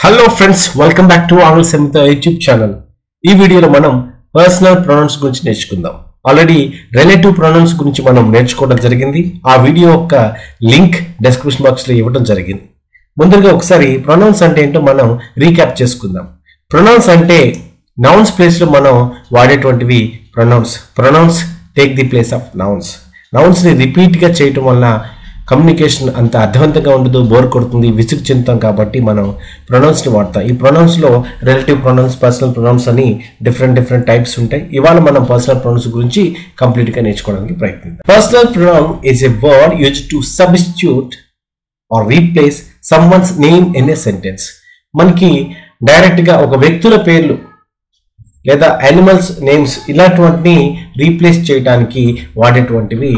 Hello friends, welcome back to ఆంగ్ల Samitha YouTube channel. ఈ వీడియోలో మనం పర్సనల్ ప్రొనౌన్స్ గురించి నేర్చుకుందాం. ఆల్రెడీ రిలేటివ్ ప్రొనౌన్స్ గురించి మనం నేర్చుకోవడం జరిగింది. ఆ వీడియో యొక్క లింక్ డిస్క్రిప్షన్ బాక్స్ లో ఇవ్వడం జరిగింది. ముందుగా ఒకసారి ప్రొనౌన్స్ అంటే ఏంటో మనం రీక్యాప్ చేసుకుందాం. ప్రొనౌన్స్ అంటే నౌన్స్ ప్లేస్ లో మనం వాడేటువంటివి pronouns. Pronouns take the place of nouns. Nouns ని రిపీట్ గా చేయటం వల్ల కమ్యూనికేషన్ అంత అర్థవంతంగా ఉండదు, బోర్ కొడుతుంది, విసుగు చెందుతాం. కాబట్టి మనం ప్రొనౌన్స్ ని వాడతాం. ఈ ప్రొనౌన్స్ లో రిలేటివ్ ప్రొనౌన్స్, పర్సనల్ ప్రొనౌన్స్ అని డిఫరెంట్ టైప్స్ ఉంటాయి. ఇవాళ మనం పర్సనల్ ప్రొనౌన్స్ గురించి కంప్లీట్ గా నేర్చుకోవడానికి ప్రయత్నిద్దాం. Personal pronoun is a word used to substitute are replace someone's name in a sentence. మనకి డైరెక్ట్ గా ఒక వ్యక్తుల పేర్లు లేదా యానిమల్స్ నేమ్స్ ఇలాంటివన్నీ రీప్లేస్ చేయడానికి వాడేటువంటివి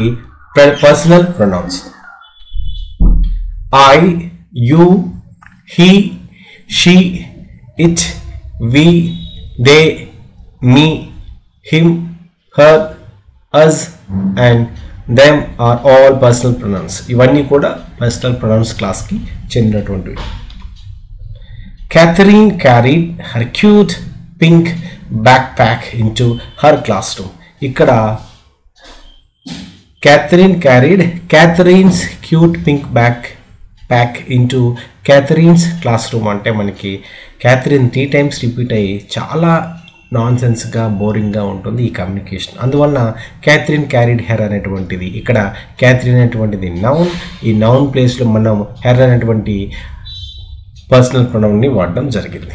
personal pronouns. I, you, he, she, it, we, they, me, him, her, us and them are all personal pronouns. ఇవన్నీ కూడా personal pronouns క్లాస్ కి చెందినటువంటివి. Catherine carried her cute pink backpack into her classroom. ఇక్కడ Catherine carried Catherine's cute pink backpack into Catherine's classroom. అంటే మనకి Catherine 3 times repeat అయ్యి చాలా non సెన్స్గా, బోరింగ్గా ఉంటుంది ఈ కమ్యూనికేషన్. అందువల్ల క్యాథరిన్ క్యారీడ్ హెర్ అనేటువంటిది, ఇక్కడ క్యాథరిన్ అనేటువంటిది నౌన్. ఈ నౌన్ ప్లేస్లో మనం హెర్ అనేటువంటి పర్సనల్ ప్రొనౌన్ని వాడడం జరిగింది.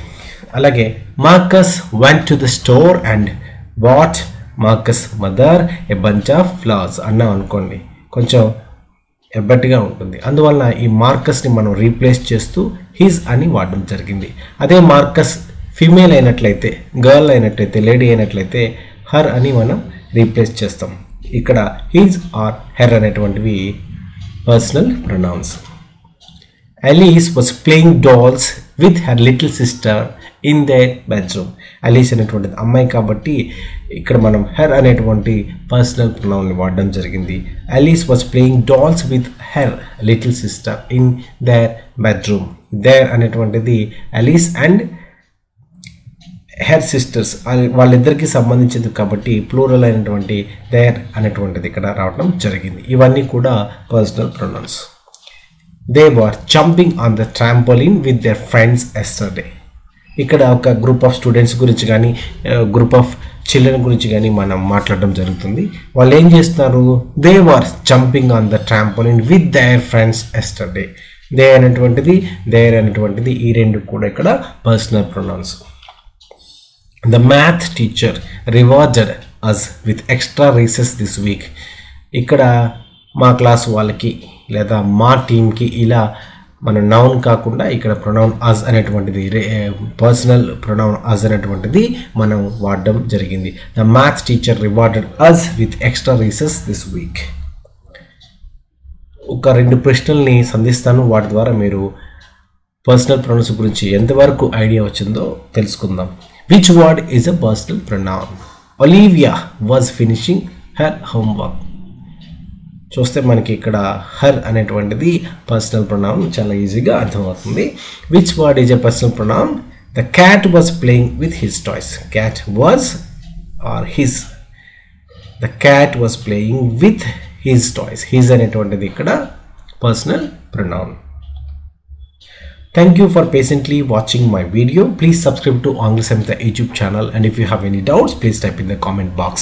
అలాగే Marcus went to the store and what Marcus mother a bunch of flowers అన్నాం అనుకోండి, కొంచెం ఎబ్బట్టిగా ఉంటుంది. అందువల్ల ఈ మార్కస్ని మనం రీప్లేస్ చేస్తూ హిజ్ అని వాడడం జరిగింది. అదే మార్కస్ ఫీమేల్ అయినట్లయితే, గర్ల్ అయినట్లయితే, లేడీ అయినట్లయితే హర్ అని మనం రీప్లేస్ చేస్తాం. ఇక్కడ హిజ్ ఆర్ హెర్ అనేటువంటివి personal pronouns. Alice was playing dolls with her little sister in their bedroom. Alice అనేటువంటిది అమ్మాయి కాబట్టి ఇక్కడ మనం హెర్ అనేటువంటి పర్సనల్ ప్రొనౌన్ని వాడడం జరిగింది. Alice was playing dolls with her little sister in their bedroom. Their అనేటువంటిది అలీస్ అండ్ హెర్ సిస్టర్స్ వాళ్ళిద్దరికి సంబంధించింది కాబట్టి ప్లూరల్ అయినటువంటి దేర్ అనేటువంటిది ఇక్కడ రావడం జరిగింది. ఇవన్నీ కూడా personal pronouns. They were jumping on the trampoline with their friends yesterday. ఇక్కడ ఒక గ్రూప్ ఆఫ్ స్టూడెంట్స్ గురించి కానీ, గ్రూప్ ఆఫ్ చిల్డ్రన్ గురించి కానీ మనం మాట్లాడడం జరుగుతుంది. వాళ్ళు ఏం చేస్తున్నారు? They were jumping on the trampoline with their friends yesterday. They అనేటువంటిది, దేర్ అనేటువంటిది, ఈ రెండు కూడా ఇక్కడ personal pronouns. The math teacher rewarded us with extra recess this week. ఇక్కడ మా క్లాస్ వాళ్ళకి లేదా మా టీంకి ఇలా మన నౌన్ కాకుండా ఇక్కడ ప్రొనౌన్ అస్ అనేటువంటిది, పర్సనల్ ప్రొనౌన్ అస్ అనేటువంటిది మనం వాడడం జరిగింది. The maths teacher rewarded us with extra recess this week. ఒక 2 ప్రశ్నల్ని సంధిస్తాను, వాటి ద్వారా మీరు పర్సనల్ ప్రొనౌన్స్ గురించి ఎంతవరకు ఐడియా వచ్చిందో తెలుసుకుందాం. Which word is a personal pronoun? Olivia was finishing her homework. చూస్తే మనకి ఇక్కడ హర్ అనేటువంటిది పర్సనల్ ప్రొనౌన్, చాలా ఈజీగా అర్థమవుతుంది. Which word is a personal pronoun? The cat was playing with his toys. Cat was or his. The cat was playing with his toys. His అనేటువంటిది ఇక్కడ personal pronoun. Thank you for patiently watching my video. Please subscribe to Angla Samhita YouTube channel, and if you have any doubts, please type in the comment box.